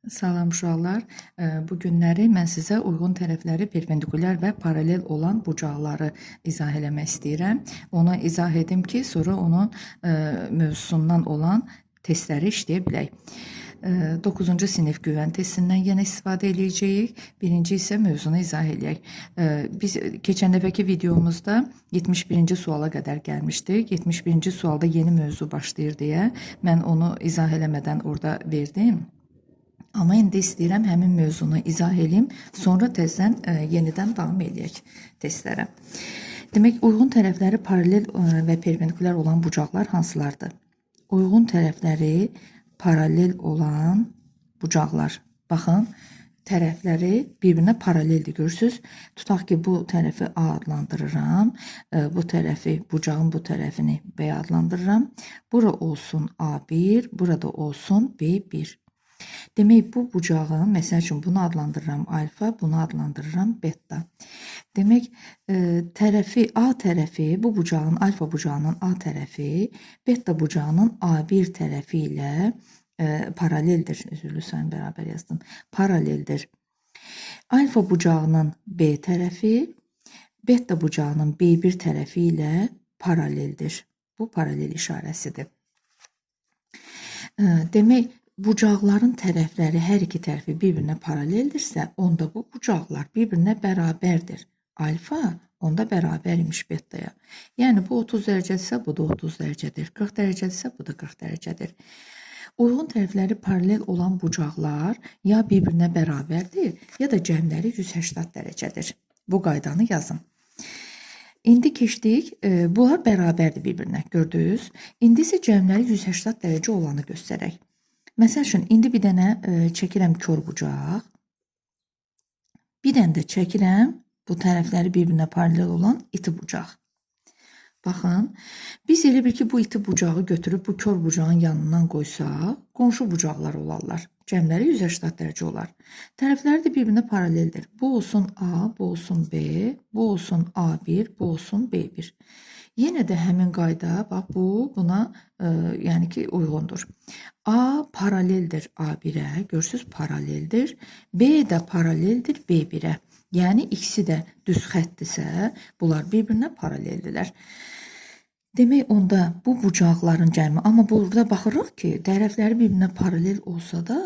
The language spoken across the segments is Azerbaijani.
Salam uşaqlar. Bu günləri mən sizə uyğun tərəfləri perpendikulyar və paralel olan bucaqları izah eləmək istəyirəm. Onu izah edim ki, sonra onun mövzusundan olan testləri işləyə bilək. 9-cu sinif güvən testindən yenə istifadə edəcəyik. Birinci isə mövzunu izah eləyək. Biz keçən dəfəki videomuzda 71-ci suala qədər gəlmişdik. 71-ci sualda yeni mövzu başlayır deyə mən onu izah eləmədən orada verdim. Amma indi istəyirəm həmin mövzunu izah edeyim, sonra təzədən yenidən davam edək testlərə. Demək, uyğun tərəfləri paralel və perpendikulyar olan bucaqlar hansılardır? Uyğun tərəfləri paralel olan bucaqlar. Baxın, tərəfləri bir-birinə paraleldir, görürsünüz? Tutaq ki, bu tərəfi A adlandırıram, bu tərəfi, bucağın bu tərəfini B adlandırıram. Bura olsun A1, burada olsun B1. Demək, bu bucağın, məsəl üçün bunu adlandırıram alfa, bunu adlandırıram beta. Demək, A tərəfi, bu bucağın, alfa bucağının A tərəfi, beta bucağının A1 tərəfi ilə paraleldir. Üzrlü sayın bərabər yazdım. Paraleldir. Alfa bucağının B tərəfi, beta bucağının B1 tərəfi ilə paraleldir. Bu paralel işarəsidir. Demək, bucaqların tərəfləri hər iki tərəfi bir-birinə paraleldirsə, onda bu bucaqlar bir-birinə bərabərdir. Alfa onda bərabər imiş betaya. Yəni, bu 30 dərəcədirsə, bu da 30 dərəcədir. 40 dərəcədirsə, bu da 40 dərəcədir. Uyğun tərəfləri paralel olan bucaqlar ya bir-birinə bərabərdir, ya da cəmləri 180 dərəcədir. Bu qaydanı yazın. İndi keçdik, bunlar bərabərdir bir-birinə, gördünüz. İndi isə cəmləri 180 dərəcə olanı göstərək. Məsəl üçün, indi bir dənə çəkirəm kör bucaq. Bir dənə də çəkirəm bu tərəfləri bir-birinə paralel olan iti bucaq. Baxın, biz elə bil ki, bu iti bucağı götürüb bu kör bucağın yanından qoysaq, qonşu bucaqlar olarlar. Cəmləri 180 dərəcə olar. Tərəfləri də bir-birinə paraleldir. Bu olsun A, bu olsun B, bu olsun A1, bu olsun B1. Yenə də həmin qayda, bax, bu buna yəni ki, uyğundur. A paraleldir A1-ə, görürsünüz, paraleldir. B də paraleldir B1-ə. Yəni, ikisi də düz xətdirsə, bunlar bir-birinə paraleldirlər. Demək, onda bu bucaqların cəmi, amma burada baxırıq ki, tərəfləri bir-birinə paralel olsa da,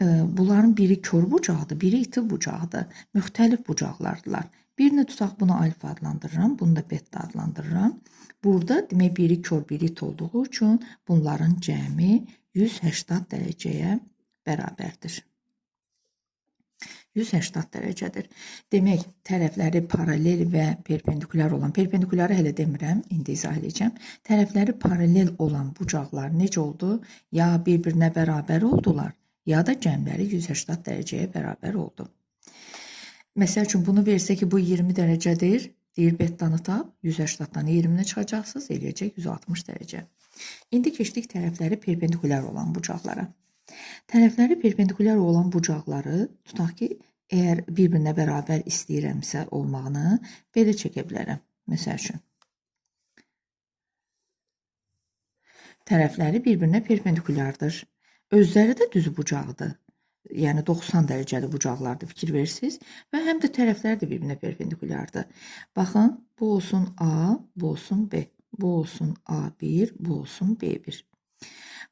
bunların biri kör bucaqdır, biri iti bucaqdır, müxtəlif bucaqlardılar. Birini tutaq, bunu alfa adlandırıram, bunu da beta adlandırıram. Burada, demək, biri kör, biri it olduğu üçün bunların cəmi 180 dərəcəyə bərabərdir. 180 dərəcədir. Demək, tərəfləri paralel və perpendikulyar olan, perpendikulyarı hələ demirəm, indi izah edəcəm. Tərəfləri paralel olan bucaqlar necə oldu? Ya bir-birinə bərabər oldular, ya da cəmləri 180 dərəcəyə bərabər oldu. Məsəl üçün, bunu versə ki, bu 20 dərəcədir, deyir betanı tap, 180-dan 20-nə çıxacaqsınız, eləyəcək 160 dərəcə. İndi keçdik tərəfləri perpendikulyar olan bucaqlara. Tərəfləri perpendikulyar olan bucaqları, tutaq ki, əgər bir-birinə bərabər istəyirəmsə olmağını, belə çəkə bilərəm. Məsəl üçün, tərəfləri bir-birinə perpendikulyardır. Özləri də düz bucaqdır. Yəni 90 dərəcəli bucaqlardır, fikir verirsiniz. Və həm də tərəflər də bir-birinə perpendikulyardır. Baxın, bu olsun A, bu olsun B. Bu olsun A1, bu olsun B1.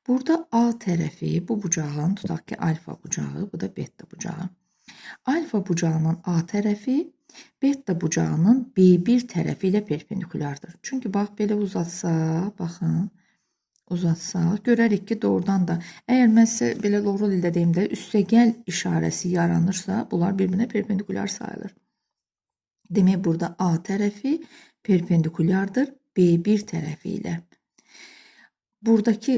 Burada A tərəfi, bu bucağın, tutaq ki, alfa bucağı, bu da beta bucağı. Alfa bucağının A tərəfi, beta bucağının B1 tərəfi ilə perpendikulyardır. Çünki, bax, belə uzatsa, baxın, uzatsaq, görərik ki, doğrudan da, əgər mən sizə belə doğru dildə deyim də, üstəgəl işarəsi yaranırsa, bunlar bir-birinə perpendikulyar sayılır. Demək, burada A tərəfi perpendikulyardır B1 tərəfi ilə. Buradakı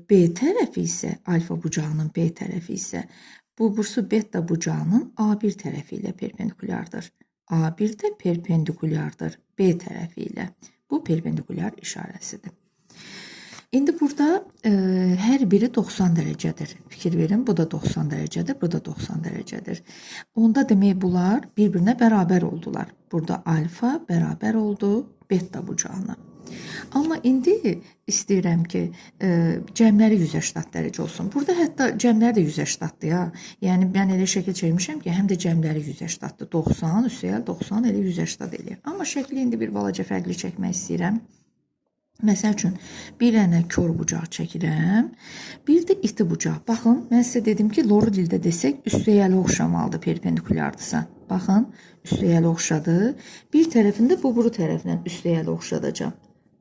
B tərəfi isə, alfa bucağının B tərəfi isə, bu bursu beta bucağının A1 tərəfi ilə perpendikulyardır. A1 də perpendikulyardır B tərəfi ilə. Bu perpendikulyar işarəsidir. İndi burada hər biri 90 dərəcədir. Fikir verin, bu da 90 dərəcədir, bu da 90 dərəcədir. Onda demək, bunlar bir-birinə bərabər oldular. Burada alfa bərabər oldu beta bucağına. Amma indi istəyirəm ki, cəmləri 180 dərəcə olsun. Burada hətta cəmləri də 180-dır ya. Yəni mən elə şəkil çəkmişəm ki, həm də cəmləri 180-dır. 90 üstəgəl 90 elə 180 eləyir. Amma şəkli indi bir balaca fərqli çəkmək istəyirəm. Məsəl üçün, bir dənə kör bucaq çəkirəm, bir də iti bucaq. Baxın, mən sizə dedim ki, loru dildə desək, üstəyəli oxşamalıdır perpendikulyardırsa. Baxın, üstəyəli oxşadı. Bir tərəfində bu buru tərəfindən üstəyəli oxşadacaq.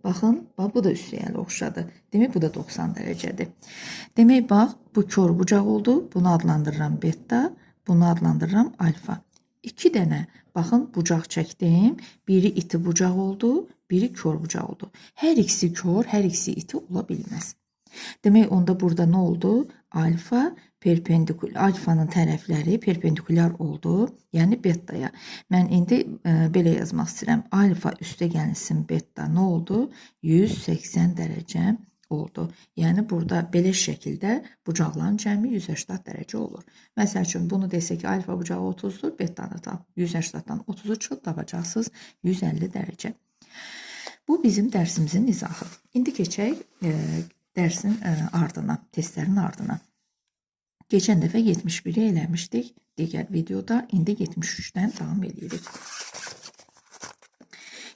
Baxın, bax, bu da üstəyəli oxşadı. Demək, bu da 90 dərəcədir. Demək, bax, bu kör bucaq oldu. Bunu adlandırıram beta, bunu adlandırıram alfa. İki dənə, baxın, bucaq çəkdim. Biri iti bucaq oldu, biri kör bucaq oldu. Hər ikisi kör, hər ikisi iti ola bilməz. Demək, onda burada nə oldu? Alfa perpendikulyar, alfanın tərəfləri perpendikulyar oldu, yəni betaya. Mən indi belə yazmaq istəyirəm. Alfa üstə gəlsin beta nə oldu? 180 dərəcə oldu. Yəni burada belə şəkildə bucaqların cəmi 180 dərəcə olur. Məsəl üçün bunu desək ki, alfa bucağı 30-dur, betanı tap. 180-dan 30-u çıxıb tapacaqsınız 150 dərəcə. Bu bizim dərsimizin izahı. İndi keçək dərsin ardına, testlərin ardına. Keçən dəfə 71-i eləmişdik digər videoda, indi 73-dən davam edirik.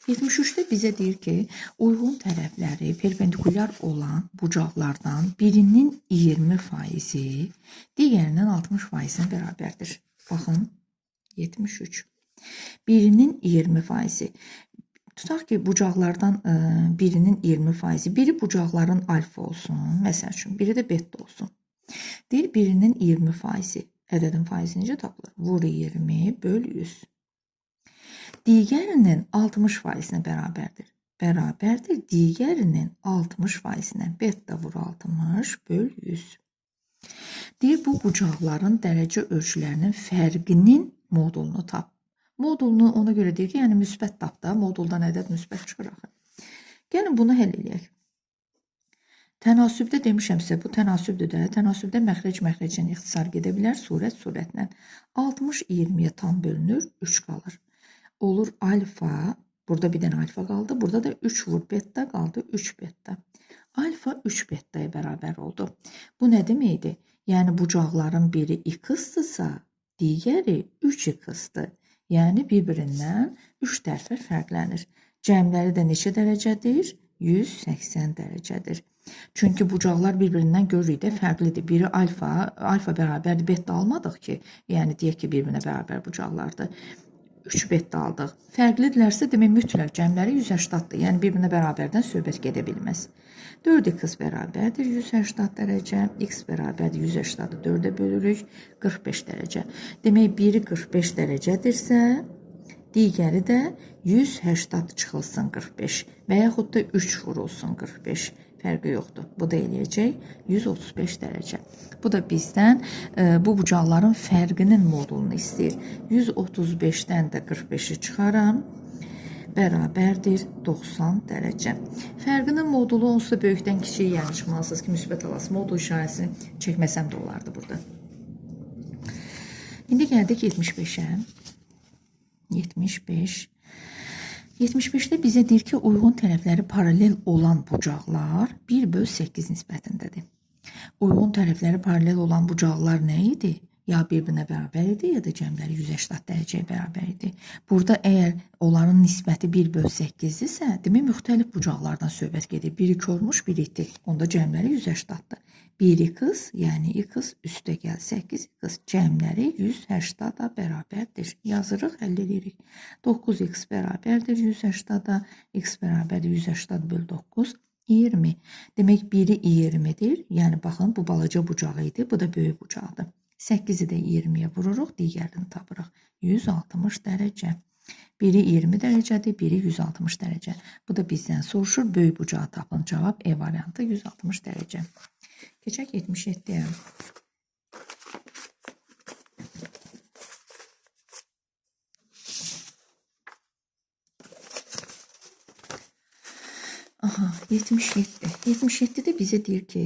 73-də bizə deyir ki, uyğun tərəfləri perpendikulyar olan bucaqlardan birinin 20%, digərinin 60%-nə bərabərdir. Baxın, 73. Birinin 20%. Tutaq ki, bucaqlardan birinin 20%, biri bucaqların alfa olsun, məsəl üçün, biri də beta olsun. Deyir, birinin 20%, ədədin faizi necə tapılır? Vur 20 böl 100. Digərinin 60%-nə bərabərdir. Bərabərdir digərinin 60%-nə. Beta vur 60 böl 100. Deyir, bu bucaqların dərəcə ölçülərinin fərqinin modulunu tap. Modulunu ona görə deyir ki, yəni müsbət tap da, moduldan ədəd müsbət çıxır axı. Gəlin bunu həll eləyək. Tənasübdə demişəm sizə, bu tənasübdür də. Tənasübdə məxrəc-məxrəcdən ixtisar gedə bilər, surət-surətlə. 60 20-yə tam bölünür, 3 qalır. Olur alfa, burada bir dənə alfa qaldı, burada da 3 vur beta qaldı, 3 beta. Alfa 3 betaya bərabər oldu. Bu nə deməkdir? Yəni bucaqların biri x-dırsa, digəri 3x-dır. Yəni bir-birindən 3 tərəfə fərqlənir. Cəmləri də neçə dərəcədir? 180 dərəcədir. Çünki bucaqlar bir-birindən görürük də fərqlidir. Biri alfa bərabərdir, beta almadıq ki, yəni deyək ki, bir-birinə bərabər bucaqlardır. 3 beta aldıq. Fərqlidirlərsə demək mütləq cəmləri 180-dır. Yəni bir-birinə bərabərdən söhbət gedə bilməz. 4x bərabərdir 180 dərəcə, x bərabərdir 180-ı 4-ə bölürük, 45 dərəcə. Demək biri 45 dərəcədirsə, digəri də 180 çıxılsın 45 və yaxud da 3 vurulsun 45. Fərqi yoxdur. Bu da eləyəcək 135 dərəcə. Bu da bizdən bu bucaqların fərqinin modulunu istəyir. 135-dən də 45-i çıxaram. Bərabərdir 90 dərəcə. Fərqinin modulu onsuz da böyükdən kiçiyə yəni çıxmalısınız ki, müsbət alasın. Modul işarəsini çəkməsəm də olardı burada. İndi gəldik 75-ə. 75. 75-də bizə deyir ki, uyğun tərəfləri paralel olan bucaqlar 1/8 nisbətindədir. Uyğun tərəfləri paralel olan bucaqlar nə idi? Ya bir-birinə bərabər idi, ya da cəmləri 180 dərəcəyə bərabər idi. Burada əgər onların nisbəti 1/8-dirsə, demək müxtəlif bucaqlardan söhbət gedir. Biri körmüş, biri iti. Onda cəmləri 180-dır. 1x, yəni x üstə gəl 8x cəmləri 180-a bərabərdir. Yazırıq, həll edirik. 9x bərabərdir 180-a, x bərabərdir 180 böl 9, 20. Demək, biri 20-dir. Yəni, baxın, bu balaca bucağı idi, bu da böyük bucaqdır. 8-i də 20-yə vururuq, digərini tapırıq. 160 dərəcə. Biri 20 dərəcədir, biri 160 dərəcə. Bu da bizdən soruşur, böyük bucağı tapın. Cavab E variantı 160 dərəcə. Keçək 77-yə. Aha, 77. 77-də bizə deyir ki,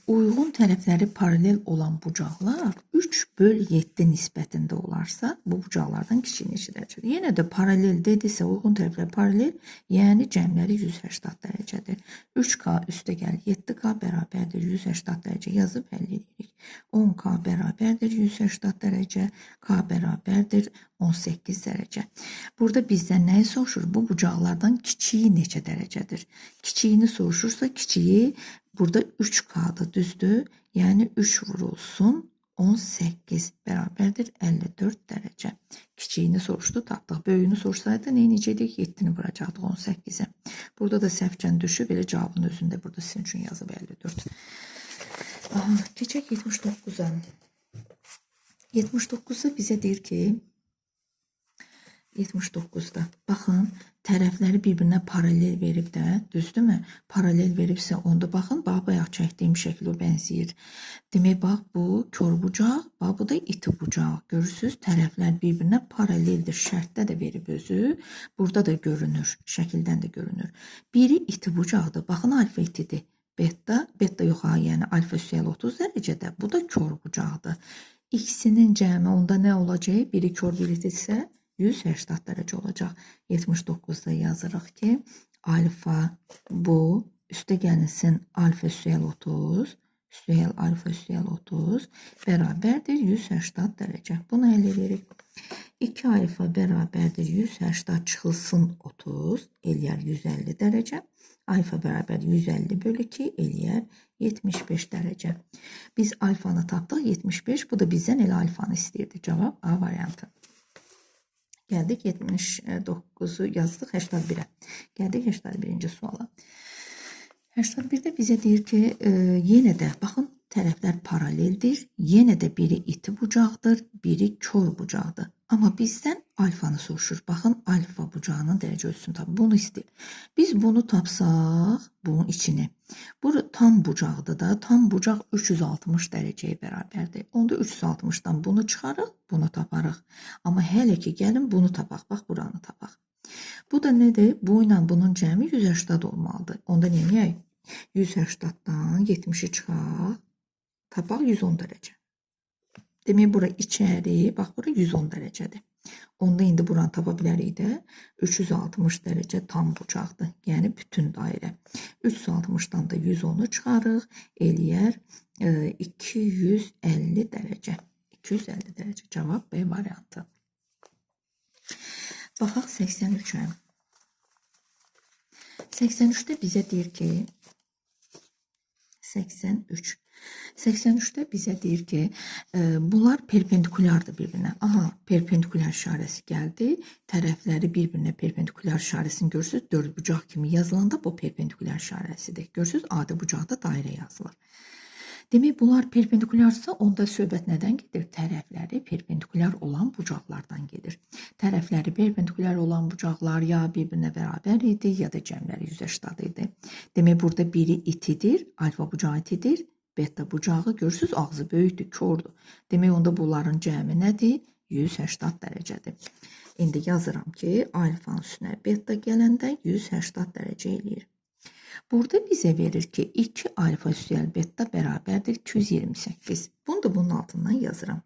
uyğun tərəfləri paralel olan bucaqlar 3/7 nisbətində olarsa, bu bucaqlardan kiçiyi neçə dərəcədir? Yenə də paralel dedisə, uyğun tərəflər paralel, yəni cəmləri 180 dərəcədir. 3K üstəgəl 7K bərabərdir 180 dərəcə yazıb həll edirik. 10K bərabərdir 180 dərəcə, K bərabərdir 18 dərəcə. Burada bizdən nəyi soruşur? Bu bucaqlardan kiçiyi neçə dərəcədir? Kiçiyini soruşursa, kiçiyi burada 3K'dır, düzdür? Yəni 3 vurulsun 18 bərabərdir 54 dərəcə. Kiçiyini soruşdu, tapdıq. Böyüyünü sorsaydı, neynəcəkdik? 7-ni vuracaqdıq 18-ə. Burada da səhvkən düşüb, elə cavabın özündə burada sizin üçün yazıb 54. Keçək 79-a. 79-da bizə deyir ki, 79-da. Baxın, tərəfləri bir-birinə paralel verib də, düzdürmü? Paralel veribsə, onda baxın, bayaq çəkdiyim şəkil o bənzəyir. Demək, bax, bu kör bucaq, bax, bu da iti bucaq. Görürsünüz, tərəflər bir-birinə paraleldir. Şərtdə də verib özü. Burada da görünür, şəkildən də görünür. Biri iti bucaqdır. Baxın, alfa itidir. Beta yox, yəni alfa üstəgəl 30 dərəcədə. Bu da kör bucaqdır. İkisinin cəmi onda nə olacaq? Biri kör, biri itidirsə, 180 dərəcə olacaq. 79-da yazırıq ki, alfa bu üstəgəlinsin alfa üstəgəl 30, üstəgəl alfa üstəgəl 30 bərabərdir 180 dərəcə. Bunu əldə edirik. 2 alfa bərabərdir 180 çıxılsın 30, eləyər 150 dərəcə. Alfa bərabər 150/2 eləyər 75 dərəcə. Biz alfanı tapdıq 75, bu da bizdən elə alfanı istəyirdi. Cavab A variantı. Gəldik 79-u yazdıq 81-ə. Gəldik 81-ci suala. 81-də bizə deyir ki, yenə də, baxın, tərəflər paraleldir. Yenə də biri iti bucaqdır, biri kör bucaqdır. Amma bizdən alfanı soruşur. Baxın, alfa bucağının dərəcə ölçüsünü tapır. Bunu istəyir. Biz bunu tapsaq, bunun içini. Bu tam bucaqdır da. Tam bucaq 360 dərəcəyə bərabərdir. Onda 360-dan bunu çıxarıq, bunu taparıq. Amma hələ ki, gəlin bunu tapaq. Bax, buranı tapaq. Bu da nədir? Bu ilə bunun cəmi 180 olmalıdır. Onda neyək? 180-dan 70-i çıxaq, tapaq 110 dərəcə. Demək, bura içəri, bax, bura 110 dərəcədir. Onda indi buranı tapa bilərik də 360 dərəcə tam bucaqdır. Yəni, bütün dairə. 360-dan da 110-u çıxarıq, eləyər 250 dərəcə. 250 dərəcə. Cavab B variantı. Baxaq 83-ə. 83-də bizə deyir ki, 83-də bizə deyir ki, bunlar perpendikulardır bir-birinə. Aha, perpendikular işarəsi gəldi. Tərəfləri bir-birinə perpendikular işarəsini görürsünüz. Dördbucaq kimi yazılanda bu perpendikular işarəsidir. Görürsünüz, adi bucaqda dairə yazılır. Demək, bunlar perpendikularsa, onda söhbət nədən gedir? Tərəfləri perpendikular olan bucaqlardan gedir. Tərəfləri perpendikular olan bucaqlar ya bir-birinə bərabər idi, ya da cəmləri 180 idi. Demək, burada biri itidir, alfa bucağı itidir, beta bucağı, görürsünüz, ağzı böyükdür, kördür. Demək, onda bunların cəmi nədir? 180 dərəcədir. İndi yazıram ki, alfanın üstünə beta gələndə 180 dərəcə eləyir. Burada bizə verir ki, 2 alfa üstəgəl beta bərabərdir 228. Bunu da bunun altından yazıram.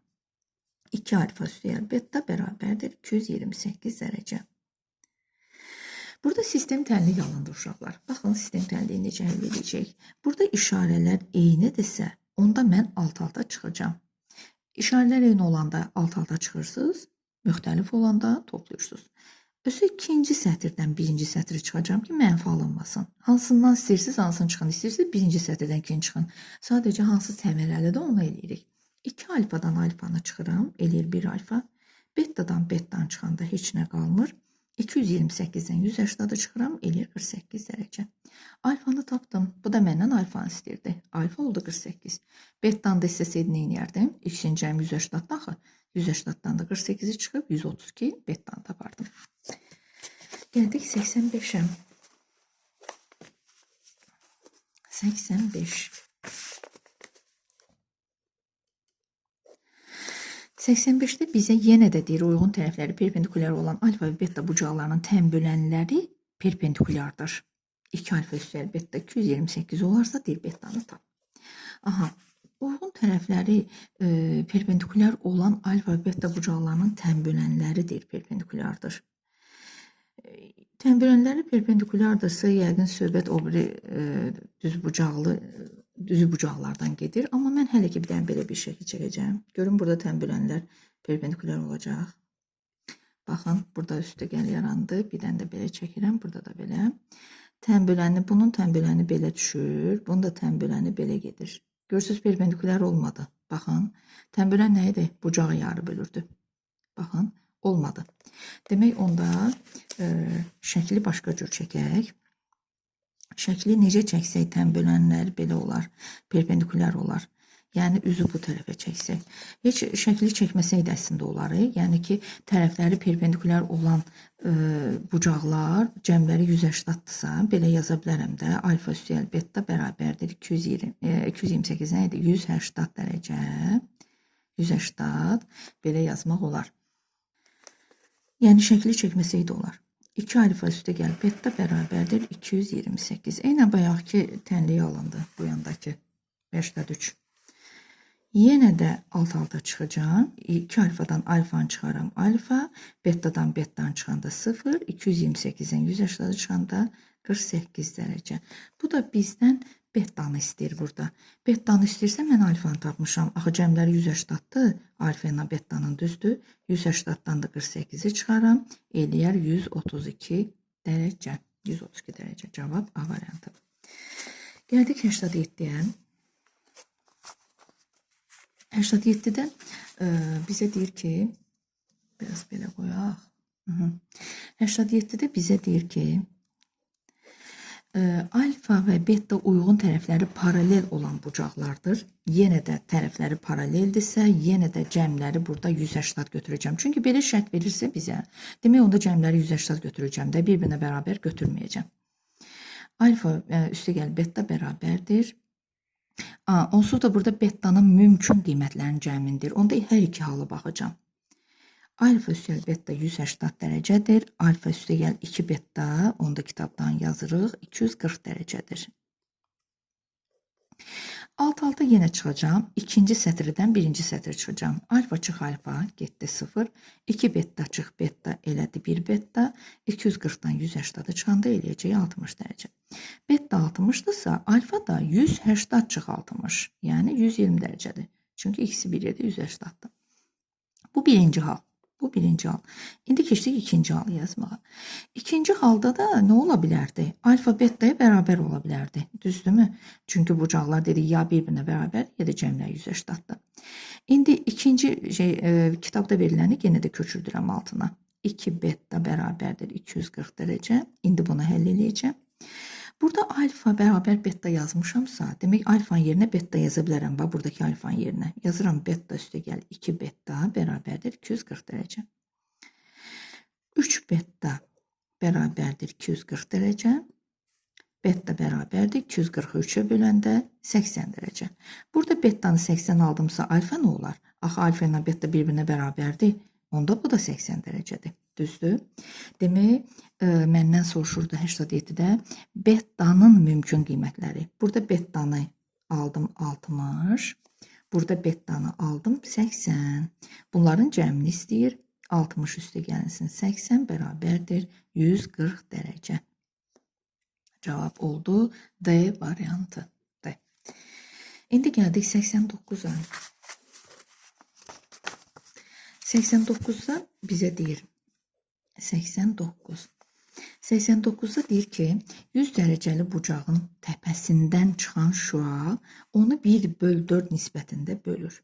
2 alfa üstəgəl beta bərabərdir 228 dərəcə. Burada sistem tənliyi alındı uşaqlar. Baxın, sistem tənliyi necə həll edəcək. Burada işarələr eynidirsə, onda mən alt-alta çıxacağam. İşarələr eyni olanda alt-alta çıxırsınız, müxtəlif olanda toplayırsınız. Özü ikinci sətirdən birinci sətri çıxacağım ki, mənfi alınmasın. Hansından istəyirsiniz, hansını çıxın istəyirsiniz, birinci sətirdən ikinci çıxın. Sadəcə hansı təmirləlidir, onu eləyirik. 2 alfadan alfanı çıxıram, eləyir 1 alfa. Betadan betan çıxanda heç nə qalmır. 228-dən 180-da çıxıram, eləyir 48 dərəcə. Alfanı tapdım. Bu da məndən alfanı istəyirdi. Alfa oldu 48. Betan da istəsəydi nə eləyərdim? İkisinin cəmi 180-dan axı. 180-dan da 48-i çıxıb 132 betanı tapardım. Gəldik 85-ə. 85. 85-də bizə yenə də deyir, uyğun tərəfləri perpendikulyar olan alfa və beta bucaqlarının tən bölənləri perpendikulyardır. 2 alfa üstəgəl beta 228 olarsa deyir betanı tap. Aha, uyğun tərəfləri perpendikulyar olan alfa və beta bucaqlarının tənbölənləridir, perpendikulyardır. Tənbölənləri perpendikulyardırsa, yəqin söhbət o biri düz bucaqlardan gedir. Amma mən hələ ki bir dənə belə bir şəkil çəkəcəm. Görün, burada tənbölənlər perpendikulyar olacaq. Baxın, burada üstəgəl yarandı. Bir dənə də belə çəkirəm, burada da belə. Bunun tənböləni belə düşür, bunun da tənböləni belə gedir. Görürsünüz, perpendikulyar olmadı. Baxın, tənbölən nə idi? Bucağı yarı bölürdü. Baxın, olmadı. Demək, onda şəkli başqa cür çəkək. Şəkli necə çəksək, tənbölənlər belə olar, perpendikulyar olar. Yəni, üzü bu tərəfə çəksək. Heç şəkli çəkməsək də əslində olar. Yəni ki, tərəfləri perpendikulyar olan bucaqlar cəmləri 180-dırsa, belə yaza bilərəm də, alfa üstəgəl beta bərabərdir 228 nə idi? 180 dərəcə, 180, belə yazmaq olar. Yəni, şəkli çəkməsək də olar. 2 alfa üstəgəl beta bərabərdir 228. Eynən bayaq ki, tənliyi alındı bu yandakı 5-3. Yenə də alt-alta çıxacağım. 2 alfadan alfanı çıxaram alfa, betadan betanı çıxanda 0, 228-dən 180 çıxanda 48 dərəcə. Bu da bizdən betanı istəyir burada. Betanı istəyirsə, mən alfanı tapmışam. Axı cəmləri 180-dır, alfa ilə betanın düzdür. 180-dan da 48-i çıxaram, eləyər 132 dərəcə. 132 dərəcə cavab A variantı. Gəldik 87-yə. 87-də bizə deyir ki, biraz belə qoyaq. 87-də bizə deyir ki, alfa və beta uyğun tərəfləri paralel olan bucaqlardır. Yenə də tərəfləri paraleldirsə, yenə də cəmləri burada 180 götürəcəm. Çünki belə şərt verirsə bizə, demək onda cəmləri 180 götürəcəm də, bir-birinə bərabər götürməyəcəm. Alfa üstəgəl beta bərabərdir. Onsuz da burada betanın mümkün qiymətlərinin cəmindir. Onda hər iki halı baxacam. Alfa üstəgəl beta 180 dərəcədir. Alfa üstəgəl 2 beta, onu da kitabdan yazırıq, 240 dərəcədir. Alt-alta yenə çıxacam. İkinci sətirdən birinci sətir çıxacam. Alfa çıx alfa, getdi 0. 2 beta çıx beta, elədi 1 beta. 240-dan 180-də çıxanda eləyəcək 60 dərəcə. Beta 60-dırsa, alfa da 180 çıx 60. Yəni 120 dərəcədir. Çünki ikisi bir yerdə 180-dır. Bu birinci hal. Bu birinci hal. İndi keçdik ikinci halı yazmağa. İkinci halda da nə ola bilərdi? Alfa betaya bərabər ola bilərdi. Düzdürmü? Çünki bucaqlar dedik ya bir-birinə bərabər, ya da cəmlər 180-dır. İndi ikinci kitabda veriləni yenə də köçürdürəm altına. 2 beta bərabərdir 240 dərəcə. İndi bunu həll eləyəcəm. Burada alfa bərabər beta yazmışamsa, demək alfanın yerinə beta yaza bilərəm. Bax, buradakı alfanın yerinə. Yazıram beta üstəgəl 2 beta bərabərdir 240 dərəcə. 3 beta bərabərdir 240 dərəcə. Beta bərabərdir 243-ə böləndə 80 dərəcə. Burada betanı 80 aldımsa alfa nə olar? Axı alfa ilə beta bir-birinə bərabərdir. Onda bu da 80 dərəcədir. Düzdür? Demək, məndən soruşurdu 87-də betanın mümkün qiymətləri. Burada betanı aldım 60, burada betanı aldım 80. Bunların cəmini istəyir. 60 üstə gəlinsin 80 bərabərdir 140 dərəcə. Cavab oldu D variantı. D. İndi gəldik 89-a. 89-da bizə deyir 89. 89-da deyir ki, 100 dərəcəli bucağın təpəsindən çıxan şüa onu 1/4 nisbətində bölür.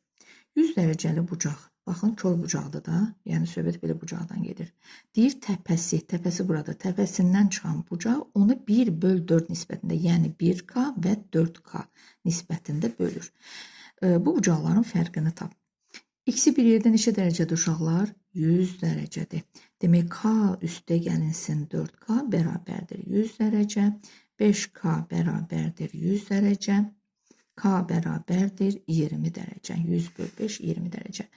100 dərəcəli bucaq, baxın kol bucaqdır da, yəni söhbət belə bucaqdan gedir. Deyir təpəsi burada, təpəsindən çıxan bucaq onu 1/4 nisbətində, yəni 1K və 4K nisbətində bölür. Bu bucaqların fərqini tap. X-i bir yerdə neçə dərəcədir uşaqlar? 100 dərəcədir. Demək, K üstə gəlinsin 4K bərabərdir 100 dərəcə. 5K bərabərdir 100 dərəcə. K bərabərdir 20 dərəcə. 100/5, 20 dərəcə.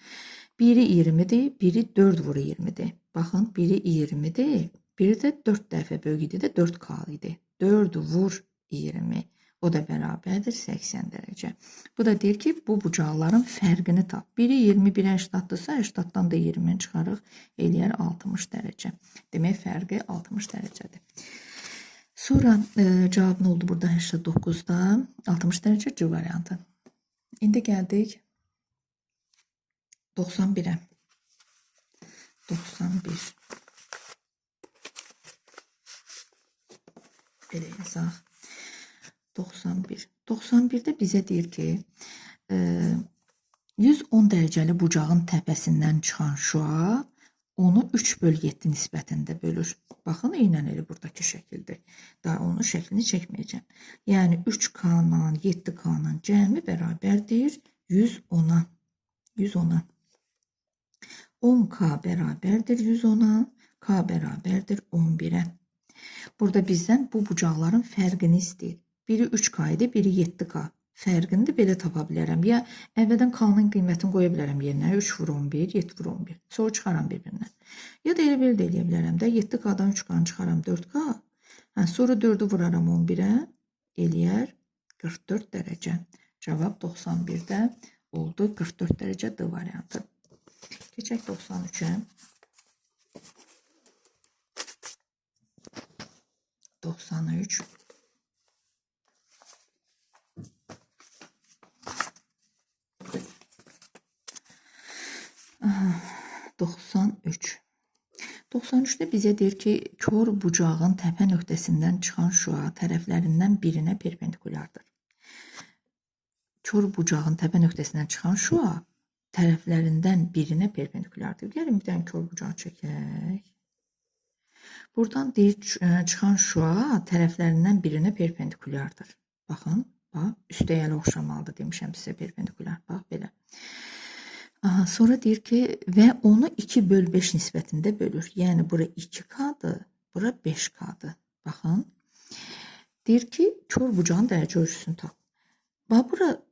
Biri 20-dir, biri 4 vur 20-dir. Baxın, biri 20-dir, biri də 4 dəfə böyük idi də 4K idi. 4 vur 20. O da bərabərdir 80 dərəcə. Bu da deyir ki, bu bucaqların fərqini tap. Biri 21-ə 80-dırsa, 80-dan da 20-ni çıxarıq, eləyər 60 dərəcə. Demək, fərqi 60 dərəcədir. Sonra cavab nə oldu burada 89-da? 60 dərəcə C variantı. İndi gəldik 91-ə. 91. Belə yazaq. 91. 91-də bizə deyir ki, 110 dərəcəli bucağın təpəsindən çıxan şüa onu 3/7 nisbətində bölür. Baxın, eynən elə buradakı şəkildir. Daha onun şəklini çəkməyəcəm. Yəni 3K-nan 7K-nın cəmi bərabərdir 110-a. 110-a. 10K bərabərdir 110-a. K bərabərdir 11-ə. Burada bizdən bu bucaqların fərqini istəyir. Biri 3K idi, biri 7K. Fərqini də belə tapa bilərəm. Ya əvvəldən K-nın qiymətini qoya bilərəm yerinə. 3/11, 7/11. Sonra çıxaram bir-birindən. Ya da elə belə də eləyə bilərəm də. 7K-dan 3K-nı çıxaram 4K. Sonra 4-ü vuraram 11-ə. Eləyər 44 dərəcə. Cavab 91-də oldu. 44 dərəcə D variantı. Keçək 93-ə. 93. 93. 93-də bizə deyir ki, kör bucağın təpə nöqtəsindən çıxan şüa tərəflərindən birinə perpendikulardır. Kör bucağın təpə nöqtəsindən çıxan şüa tərəflərindən birinə perpendikulardır. Gəlin bir dənə kör bucağı çəkək. Buradan deyir çıxan şüa tərəflərindən birinə perpendikulardır. Baxın, bax, üstəyəli oxşamalıdır demişəm sizə perpendikular. Bax, belə. Sonra deyir ki, və onu 2/5 nisbətində bölür. Yəni, bura 2K-dır, bura 5K-dır. Baxın. Deyir ki, kör bucağın dərəcə ölçüsünü tap. Bax, bura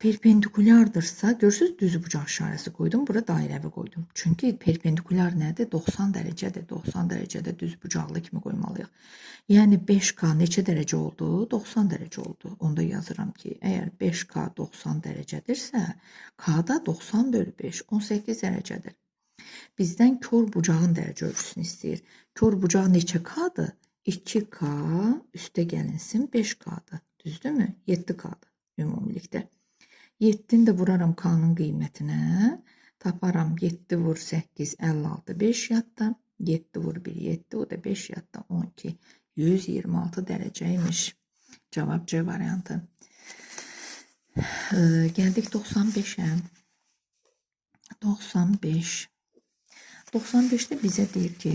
perpendikulardırsa, görürsünüz, düz bucaq işarəsi qoydum, bura dairəvi qoydum. Çünki perpendikular nədir? 90 dərəcədir. 90 dərəcədə düz bucaqlı kimi qoymalıyıq. Yəni 5K neçə dərəcə oldu? 90 dərəcə oldu. Onda yazıram ki, əgər 5K 90 dərəcədirsə, K da 90/5, 18 dərəcədir. Bizdən kör bucağın dərəcə ölçüsünü istəyir. Kör bucaq neçə K-dır? 2K üstə gəlinsin 5K-dır. Düzdürmü? 7K-dır ümumilikdə. 7-ni də vuraram K-nın qiymətinə. Taparam 7 vur 8, 56, 5 yadda. 7 vur 1, 7, o da 5 yadda, 12. 126 dərəcəymiş. Cavab C variantı. Gəldik 95-ə. 95. 95-də bizə deyir ki,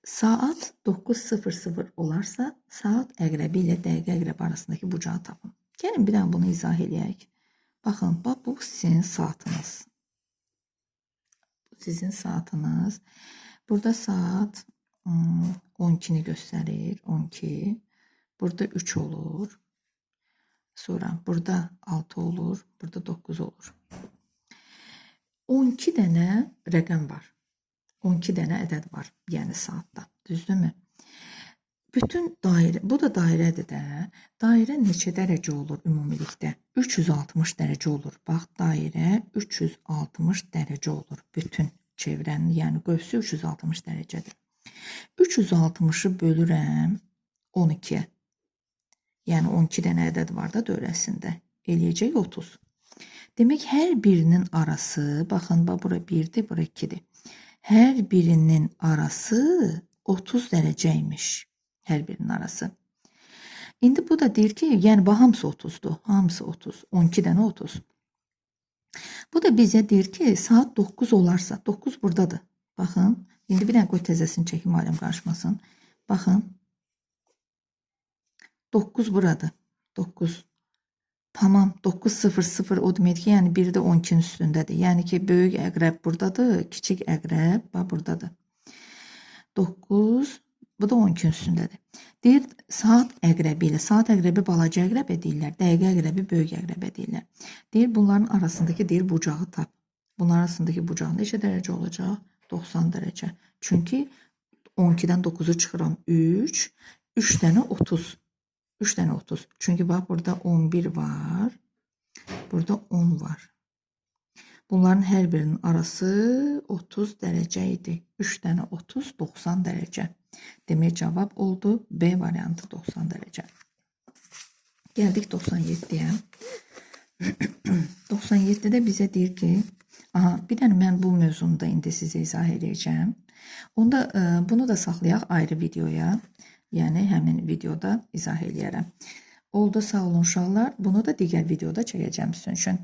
saat 9:00 olarsa, saat əqrəbi ilə dəqiqə əqrəbi arasındakı bucağı tapın. Gəlin bir dənə bunu izah eləyək. Baxın, bu sizin saatınız. Bu sizin saatınız. Burada saat 12-ni göstərir. 12. Burada 3 olur. Sonra burada 6 olur. Burada 9 olur. 12 dənə rəqəm var. 12 dənə ədəd var. Yəni saatda. Düzdürmü? Bütün dairə, bu da dairədir də. Dairə neçə dərəcə olur ümumilikdə? 360 dərəcə olur. Bax, dairə 360 dərəcə olur. Bütün çevrənin, yəni qövsü 360 dərəcədir. 360-ı bölürəm 12-yə. Yəni 12 dənə ədəd var da dövrəsində. Eləyəcək 30. Demək, hər birinin arası, baxın, bura 1-dir, bura 2-dir. Hər birinin arası 30 dərəcəymiş. Hər birinin arası. İndi bu da deyir ki, yəni hamısı 30-dur. Hamısı 30. 12 dənə 30. Bu da bizə deyir ki, saat 9 olarsa, 9 buradadır. Baxın, indi bir dənə qoy təzəsini çəkim, aləm qarışmasın. Baxın, 9 buradır. 9. Tamam, 9:00 o demək ki, yəni 1 də 12-nin üstündədir. Yəni ki, böyük əqrəb buradadır, kiçik əqrəb buradadır. 9, bu da 12-nin üstündədir. Deyir, saat əqrəbi ilə, saat əqrəbi balaca əqrəbə deyirlər, dəqiqə əqrəbi böyük əqrəbə deyirlər. Deyir, bunların arasındakı deyir bucağı tap. Bunların arasındakı bucağı neçə dərəcə olacaq? 90 dərəcə. Çünki 12-dən 9-u çıxıram 3, 3 dənə 30. 3 dənə 30. Çünki bax burada 11 var. Burada 10 var. Bunların hər birinin arası 30 dərəcə idi. 3 dənə 30, 90 dərəcə. Demək cavab oldu B variantı 90 dərəcə. Gəldik 97-yə. 97-də bizə deyir ki, bir dənə mən bu mövzunu da indi sizə izah edəcəm. Onda bunu da saxlayaq ayrı videoya. Yəni həmin videoda izah eləyərəm. Oldu, sağ olun uşaqlar. Bunu da digər videoda çəkəcəm sizin üçün.